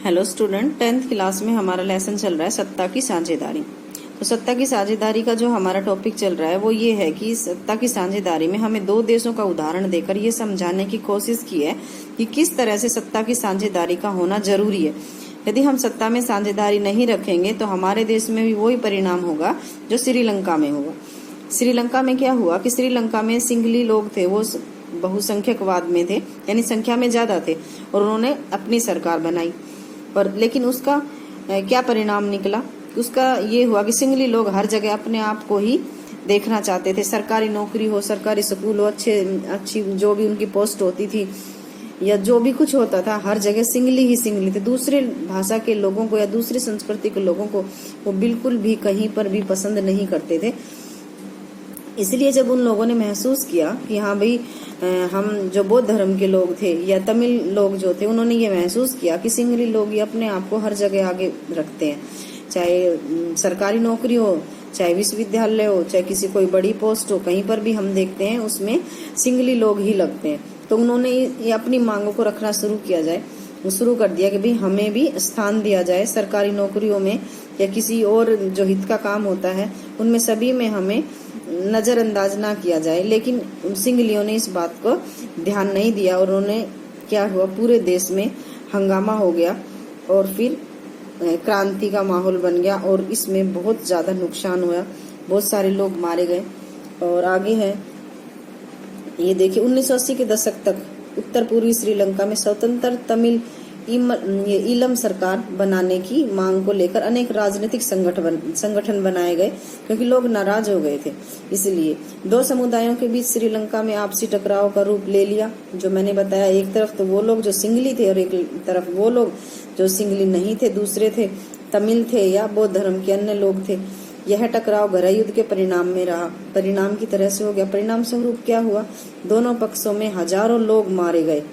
Hello student, 10th class में हमारा lesson चल रहा है सत्ता की साझेदारी। तो सत्ता की साझेदारी का जो हमारा टॉपिक चल रहा है वो ये है कि सत्ता की साझेदारी में हमें दो देशों का उदाहरण देकर ये समझाने की कोशिश की है कि किस तरह से सत्ता की साझेदारी का होना जरूरी है। यदि हम सत्ता में साझेदारी नहीं रखेंगे तो हमारे देश में भी वही परिणाम होगा जो श्रीलंका में होगा। श्रीलंका में क्या हुआ कि श्रीलंका में सिंघली लोग थे, वो बहुसंख्यकवाद में थे, यानी संख्या में ज्यादा थे, और उन्होंने अपनी सरकार बनाई। और लेकिन उसका क्या परिणाम निकला? उसका ये हुआ कि सिंघली लोग हर जगह अपने आप को ही देखना चाहते थे। सरकारी नौकरी हो, सरकारी स्कूल हो, अच्छी जो भी उनकी पोस्ट होती थी या जो भी कुछ होता था, हर जगह सिंघली ही सिंघली थे। दूसरे भाषा के लोगों को या दूसरी संस्कृति के लोगों को वो बिल्कुल भी कहीं पर भी पसंद नहीं करते थे। इसलिए जब उन लोगों ने महसूस किया कि हाँ भाई, हम जो बौद्ध धर्म के लोग थे या तमिल लोग जो थे, उन्होंने ये महसूस किया कि सिंघली लोग ये अपने आप को हर जगह आगे रखते हैं, चाहे सरकारी नौकरी हो, चाहे विश्वविद्यालय हो, चाहे किसी कोई बड़ी पोस्ट हो, कहीं पर भी हम देखते हैं उसमें सिंघली लोग ही लगते हैं। तो उन्होंने ये अपनी मांगों को रखना शुरू कर दिया कि भाई हमें भी स्थान दिया जाए सरकारी नौकरियों में या किसी और जो हित का काम होता है उनमें सभी में हमें नजरअंदाज ना किया जाए। लेकिन सिंघलियों ने इस बात को ध्यान नहीं दिया और उन्होंने क्या हुआ, पूरे देश में हंगामा हो गया और फिर क्रांति का माहौल बन गया और इसमें बहुत ज्यादा नुकसान हुआ, बहुत सारे लोग मारे गए। और आगे है ये देखिए, 1980 के दशक तक उत्तर पूर्वी श्रीलंका में स्वतंत्र तमिल ईलम सरकार बनाने की मांग को लेकर अनेक राजनीतिक संगठन बनाए गए, क्योंकि लोग नाराज हो गए थे। इसलिए दो समुदायों के बीच श्रीलंका में आपसी टकराव का रूप ले लिया। जो मैंने बताया, एक तरफ तो वो लोग जो सिंघली थे और एक तरफ वो लोग जो सिंघली नहीं थे, दूसरे थे, तमिल थे या बौद्ध धर्म के अन्य लोग थे। यह टकराव गहराई युद्ध के परिणाम में रहा, परिणाम की तरह से हो गया। परिणाम स्वरूप क्या हुआ, दोनों पक्षों में हजारों लोग मारे गए,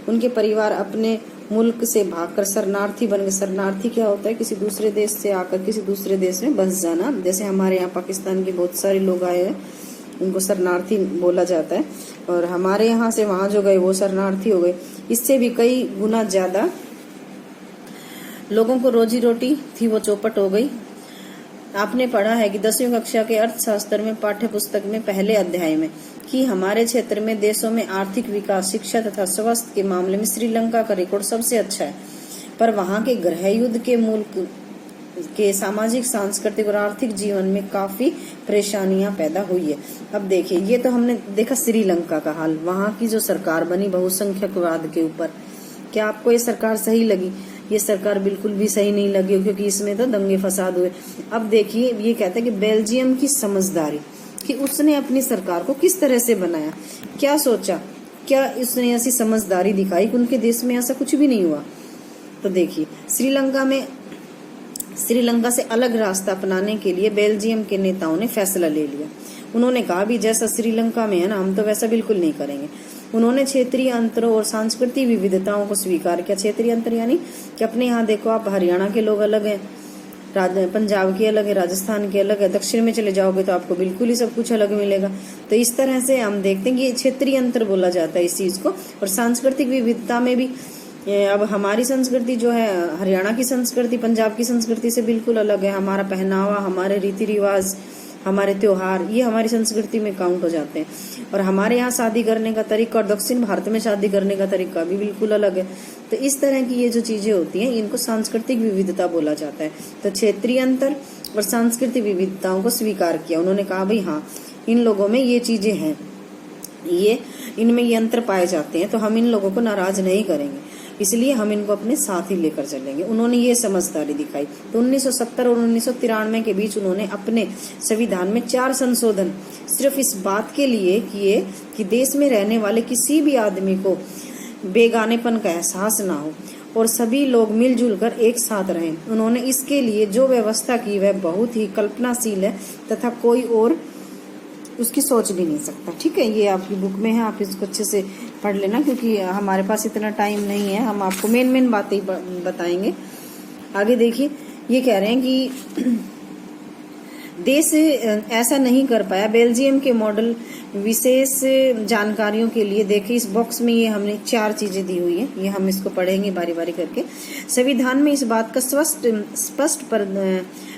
उनके परिवार अपने मुल्क से भागकर शरणार्थी बन गए। शरणार्थी क्या होता है? किसी दूसरे देश से आकर किसी दूसरे देश में बस जाना। जैसे हमारे यहाँ पाकिस्तान के बहुत सारे लोग आए हैं, उनको शरणार्थी बोला जाता है, और हमारे यहाँ से वहां जो गए वो शरणार्थी हो गए। इससे भी कई गुना ज्यादा लोगों को रोजी रोटी थी वो चौपट हो गई। आपने पढ़ा है कि 10वीं कक्षा के अर्थशास्त्र में पाठ्य पुस्तक में पहले अध्याय में कि हमारे क्षेत्र में देशों में आर्थिक विकास, शिक्षा तथा स्वास्थ्य के मामले में श्रीलंका का रिकॉर्ड सबसे अच्छा है, पर वहां के गृह युद्ध के मुल्क के सामाजिक, सांस्कृतिक और आर्थिक जीवन में काफी परेशानियां पैदा हुई है। अब देखिए, ये तो हमने देखा श्रीलंका का हाल, वहां की जो सरकार बनी बहुसंख्यकवाद के ऊपर। क्या आपको ये सरकार सही लगी? ये सरकार बिल्कुल भी सही नहीं लगी, क्योंकि इसमें तो दंगे फसाद हुए। अब देखिए, ये कहते हैं कि बेल्जियम की समझदारी कि उसने अपनी सरकार को किस तरह से बनाया, क्या सोचा, क्या उसने ऐसी समझदारी दिखाई कि उनके देश में ऐसा कुछ भी नहीं हुआ। तो देखिए, श्रीलंका से अलग रास्ता अपनाने के लिए बेल्जियम के नेताओं ने फैसला ले लिया। उन्होंने कहा भी जैसा श्रीलंका में है ना, हम तो वैसा बिल्कुल नहीं करेंगे। उन्होंने क्षेत्रीय अंतरों और सांस्कृतिक विविधताओं को स्वीकार किया। क्षेत्रीय अंतर यानी कि अपने यहाँ देखो, आप हरियाणा के लोग अलग हैं, पंजाब के अलग है, राजस्थान के अलग है, दक्षिण में चले जाओगे तो आपको बिल्कुल ही सब कुछ अलग मिलेगा। तो इस तरह से हम देखते हैं कि क्षेत्रीय अंतर बोला जाता है इस चीज को। और सांस्कृतिक विविधता में भी अब हमारी संस्कृति जो है, हरियाणा की संस्कृति पंजाब की संस्कृति से बिल्कुल अलग है। हमारा पहनावा, हमारे रीति रिवाज, हमारे त्योहार, ये हमारी संस्कृति में काउंट हो जाते हैं। और हमारे यहाँ शादी करने का तरीका और दक्षिण भारत में शादी करने का तरीका भी बिल्कुल अलग है। तो इस तरह की ये जो चीजें होती हैं, इनको सांस्कृतिक विविधता बोला जाता है। तो क्षेत्रीय अंतर और सांस्कृतिक विविधताओं को स्वीकार किया। उन्होंने कहा भाई हाँ, इन लोगों में ये चीजें हैं, ये इनमें ये अंतर पाए जाते हैं, तो हम इन लोगों को नाराज नहीं करेंगे, इसलिए हम इनको अपने साथ ही लेकर चलेंगे। उन्होंने ये समझदारी दिखाई। तो 1970 और 1993 के बीच उन्होंने अपने संविधान में 4 संशोधन सिर्फ इस बात के लिए किए कि देश में रहने वाले किसी भी आदमी को बेगानेपन का एहसास ना हो और सभी लोग मिलजुल कर एक साथ रहें। उन्होंने इसके लिए जो व्यवस्था की वह बहुत ही कल्पनाशील है तथा कोई और उसकी सोच भी नहीं सकता। ठीक है, ये आपकी बुक में है, आप इसको अच्छे से पढ़ लेना, क्योंकि हमारे पास इतना टाइम नहीं है, हम आपको मेन बातें बताएंगे। आगे देखिए, ये कह रहे हैं कि देश ऐसा नहीं कर पाया। बेल्जियम के मॉडल विशेष जानकारियों के लिए देखिए इस बॉक्स में ये हमने 4 चीजें दी हुई है, ये हम इसको पढ़ेंगे बारी बारी करके। संविधान में इस बात का स्पष्ट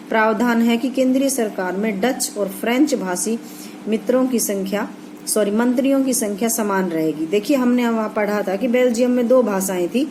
प्रावधान है कि केंद्रीय सरकार में डच और फ्रेंच भाषी मंत्रियों की संख्या समान रहेगी। देखिए हमने वहां पढ़ा था कि बेल्जियम में 2 भाषाएं थी,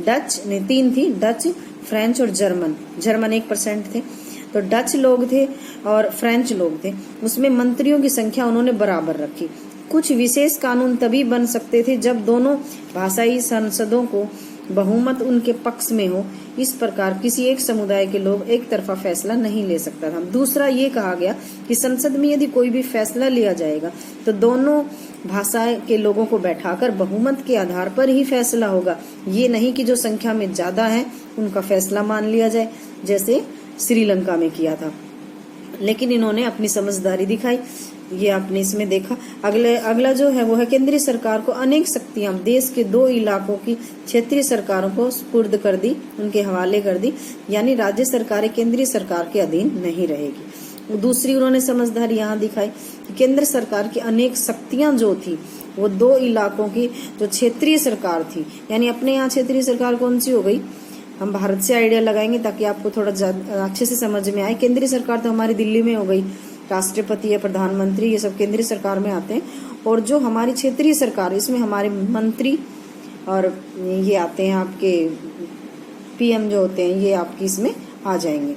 3 थी, डच, फ्रेंच और जर्मन 1% थे। तो डच लोग थे और फ्रेंच लोग थे, उसमें मंत्रियों की संख्या उन्होंने बराबर रखी। कुछ विशेष कानून तभी बन सकते थे जब दोनों भाषाई संसदों को बहुमत उनके पक्ष में हो। इस प्रकार किसी एक समुदाय के लोग एक तरफा फैसला नहीं ले सकता था। दूसरा ये कहा गया कि संसद में यदि कोई भी फैसला लिया जाएगा तो दोनों भाषा के लोगों को बैठाकर बहुमत के आधार पर ही फैसला होगा, ये नहीं कि जो संख्या में ज्यादा है उनका फैसला मान लिया जाए, जैसे श्रीलंका में किया था। लेकिन इन्होंने अपनी समझदारी दिखाई, ये आपने इसमें देखा। अगला जो है वो है केंद्रीय सरकार को अनेक शक्तियां देश के 2 इलाकों की क्षेत्रीय सरकारों को सुपुर्द कर दी, उनके हवाले कर दी, यानी राज्य सरकारें केंद्रीय सरकार के अधीन नहीं रहेगी। दूसरी उन्होंने समझदारी यहाँ दिखाई कि केंद्र सरकार की अनेक शक्तियां जो थी वो 2 इलाकों की जो क्षेत्रीय सरकार थी, यानी अपने यहाँ क्षेत्रीय सरकार कौन सी हो गई, हम भारत से आइडिया लगाएंगे ताकि आपको थोड़ा अच्छे से समझ में आए। केंद्रीय सरकार तो हमारी दिल्ली में हो गई, राष्ट्रपति या प्रधानमंत्री ये सब केंद्रीय सरकार में आते हैं, और जो हमारी क्षेत्रीय सरकार इसमें हमारे मंत्री और ये आते हैं, आपके पीएम जो होते हैं ये आपकी इसमें आ जाएंगे।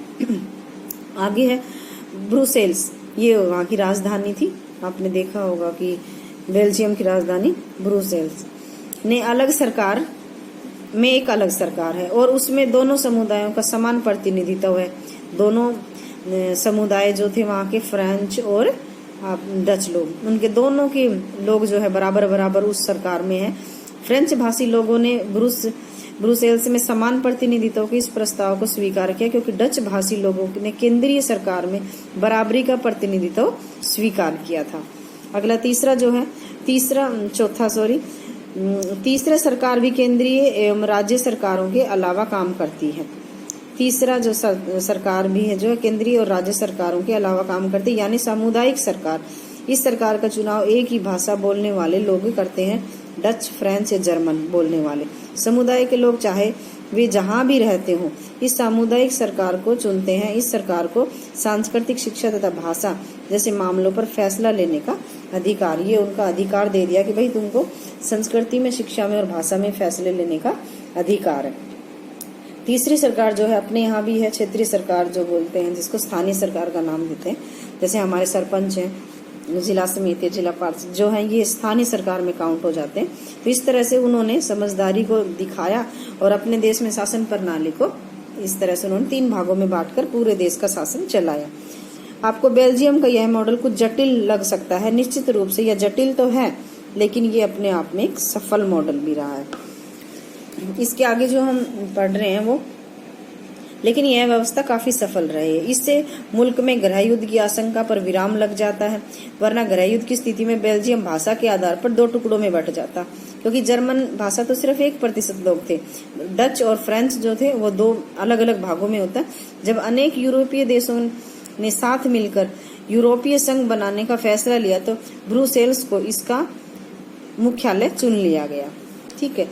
आगे है ब्रुसेल्स, ये वहाँ की राजधानी थी, आपने देखा होगा कि बेल्जियम की राजधानी ब्रुसेल्स ने अलग सरकार में एक अलग सरकार है और उसमें दोनों समुदायों का समान प्रतिनिधित्व है। दोनों समुदाय जो थे वहाँ के फ्रेंच और डच लोग, उनके दोनों के लोग जो है बराबर उस सरकार में है। फ्रेंच भाषी लोगों ने ब्रुसेल्स में समान प्रतिनिधित्व के इस प्रस्ताव को स्वीकार किया, क्योंकि डच भाषी लोगों ने केंद्रीय सरकार में बराबरी का प्रतिनिधित्व स्वीकार किया था। अगला तीसरा सरकार भी केंद्रीय एवं राज्य सरकारों के अलावा काम करती है। तीसरा जो सरकार भी है जो केंद्रीय और राज्य सरकारों के अलावा काम करती है, यानी सामुदायिक सरकार। इस सरकार का चुनाव एक ही भाषा बोलने वाले लोग करते हैं, डच, फ्रेंच या जर्मन बोलने वाले समुदाय के लोग, चाहे वे जहां भी रहते हों, इस सामुदायिक सरकार को चुनते हैं। इस सरकार को सांस्कृतिक, शिक्षा तथा भाषा जैसे मामलों पर फैसला लेने का अधिकार, ये उनका अधिकार दे दिया कि भाई तुमको संस्कृति में, शिक्षा में और भाषा में फैसले लेने का अधिकार है। तीसरी सरकार जो है अपने यहाँ भी है क्षेत्रीय सरकार जो बोलते हैं, जिसको स्थानीय सरकार का नाम देते हैं। जैसे हमारे सरपंच हैं, जिला समिति, जिला पार्षद जो है ये स्थानीय सरकार में काउंट हो जाते हैं। तो इस तरह से उन्होंने समझदारी को दिखाया और अपने देश में शासन प्रणाली को इस तरह से उन्होंने 3 भागों में बांटकर पूरे देश का शासन चलाया। आपको बेल्जियम का यह मॉडल कुछ जटिल लग सकता है, निश्चित रूप से यह जटिल तो है, लेकिन ये अपने आप में एक सफल मॉडल भी रहा है। इसके आगे जो हम पढ़ रहे हैं वो, लेकिन यह व्यवस्था काफी सफल रही है। इससे मुल्क में गृह युद्ध की आशंका पर विराम लग जाता है, वरना गृह युद्ध की स्थिति में बेल्जियम भाषा के आधार पर 2 टुकड़ों में बंट जाता, क्योंकि जर्मन भाषा तो सिर्फ 1% लोग थे। डच और फ्रेंच जो थे वो 2 अलग अलग भागों में होता। जब अनेक यूरोपीय देशों ने साथ मिलकर यूरोपीय संघ बनाने का फैसला लिया तो ब्रुसेल्स को इसका मुख्यालय चुन लिया गया। ठीक है,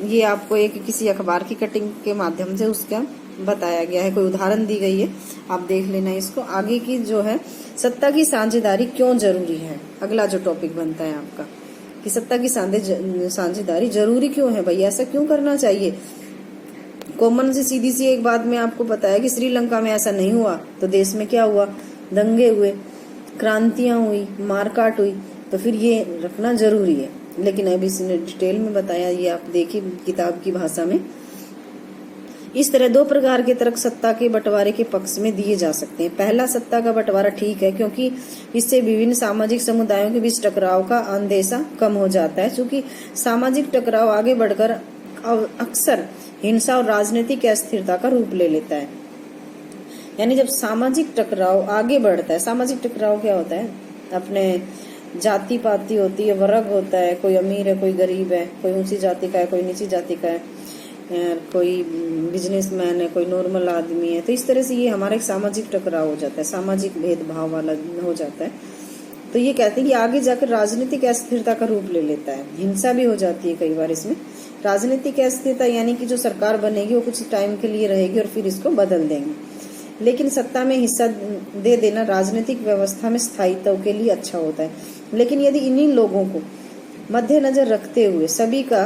ये आपको एक किसी अखबार की कटिंग के माध्यम से उसका बताया गया है, कोई उदाहरण दी गई है, आप देख लेना इसको। आगे की जो है सत्ता की साझेदारी क्यों जरूरी है, अगला जो टॉपिक बनता है आपका कि सत्ता की साझेदारी जरूरी क्यों है, भाई ऐसा क्यों करना चाहिए। कॉमन से सीधी सी एक बात मैं आपको बताया कि श्रीलंका में ऐसा नहीं हुआ तो देश में क्या हुआ, दंगे हुए, क्रांतियां हुई, मारकाट हुई, तो फिर ये रखना जरूरी है। लेकिन अभी इसने डिटेल में बताया, ये आप देखिए किताब की भाषा में। इस तरह 2 प्रकार के तर्क सत्ता के बंटवारे के पक्ष में दिए जा सकते हैं। पहला, सत्ता का बंटवारा ठीक है क्योंकि इससे विभिन्न सामाजिक समुदायों के बीच टकराव का अंदेशा कम हो जाता है। चूंकि सामाजिक टकराव आगे बढ़कर अक्सर हिंसा और राजनीतिक अस्थिरता का रूप ले लेता है। यानी जब सामाजिक टकराव आगे बढ़ता है, सामाजिक टकराव क्या होता है, अपने जाति पाति होती है, वर्ग होता है, कोई अमीर है, कोई गरीब है, कोई ऊंची जाति का है, कोई नीची जाति का है, कोई बिजनेसमैन है, कोई नॉर्मल आदमी है, तो इस तरह से ये हमारा एक सामाजिक टकराव हो जाता है, सामाजिक भेदभाव वाला हो जाता है। तो ये कहते हैं कि आगे जाकर राजनीतिक अस्थिरता का रूप ले लेता है, हिंसा भी हो जाती है कई बार इसमें। राजनीतिक अस्थिरता यानी कि जो सरकार बनेगी वो कुछ टाइम के लिए रहेगी और फिर इसको बदल देंगे, लेकिन सत्ता में हिस्सा दे देना राजनीतिक व्यवस्था में स्थायित्व के लिए अच्छा होता है। लेकिन यदि इन्हीं लोगों को मद्देनजर रखते हुए सभी का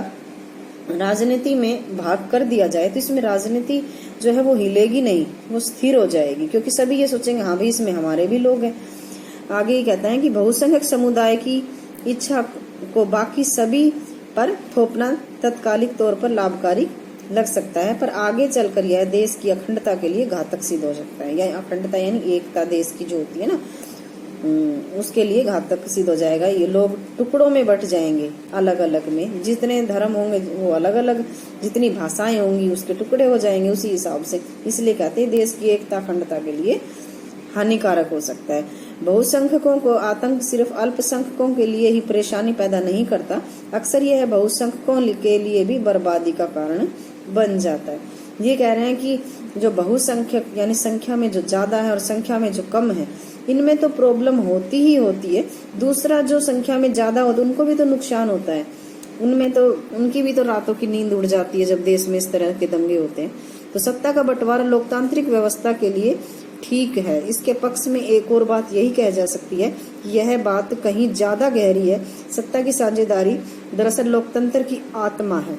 राजनीति में भाग कर दिया जाए तो इसमें राजनीति जो है वो हिलेगी नहीं, वो स्थिर हो जाएगी, क्योंकि सभी ये सोचेंगे हाँ भाई इसमें हमारे भी लोग हैं। आगे ये कहता है कि बहुसंख्यक समुदाय की इच्छा को बाकी सभी पर थोपना तत्कालिक तौर पर लाभकारी लग सकता है, पर आगे चलकर यह देश की अखंडता के लिए घातक सिद्ध हो सकता है। यह अखंडता यानी एकता देश की जो होती है ना, उसके लिए घातक सिद्ध हो जाएगा। ये लोग टुकड़ों में बट जाएंगे, अलग अलग में, जितने धर्म होंगे वो अलग अलग, जितनी भाषाएं होंगी उसके टुकड़े हो जाएंगे उसी हिसाब से। इसलिए कहते हैं देश की एकता अखंडता के लिए हानिकारक हो सकता है। बहुसंख्यकों को आतंक सिर्फ अल्पसंख्यकों के लिए ही परेशानी पैदा नहीं करता, अक्सर यह बहुसंख्यकों के लिए भी बर्बादी का कारण बन जाता है। ये कह रहे हैं कि जो बहुसंख्यक यानी संख्या में जो ज्यादा है और संख्या में जो कम है, इनमें तो प्रॉब्लम होती ही होती है। दूसरा जो संख्या में ज्यादा होता है उनको भी तो नुकसान होता है, उनमें तो उनकी भी तो रातों की नींद उड़ जाती है जब देश में इस तरह के दंगे होते हैं। तो सत्ता का बंटवारा लोकतांत्रिक व्यवस्था के लिए ठीक है। इसके पक्ष में एक और बात यही कह जा सकती है, यह बात कहीं ज्यादा गहरी है। सत्ता की साझेदारी दरअसल लोकतंत्र की आत्मा है।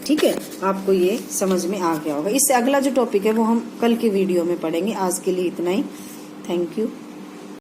ठीक है, आपको ये समझ में आ गया होगा। इससे अगला जो टॉपिक है वो हम कल की वीडियो में पढ़ेंगे। आज के लिए इतना ही। Thank you.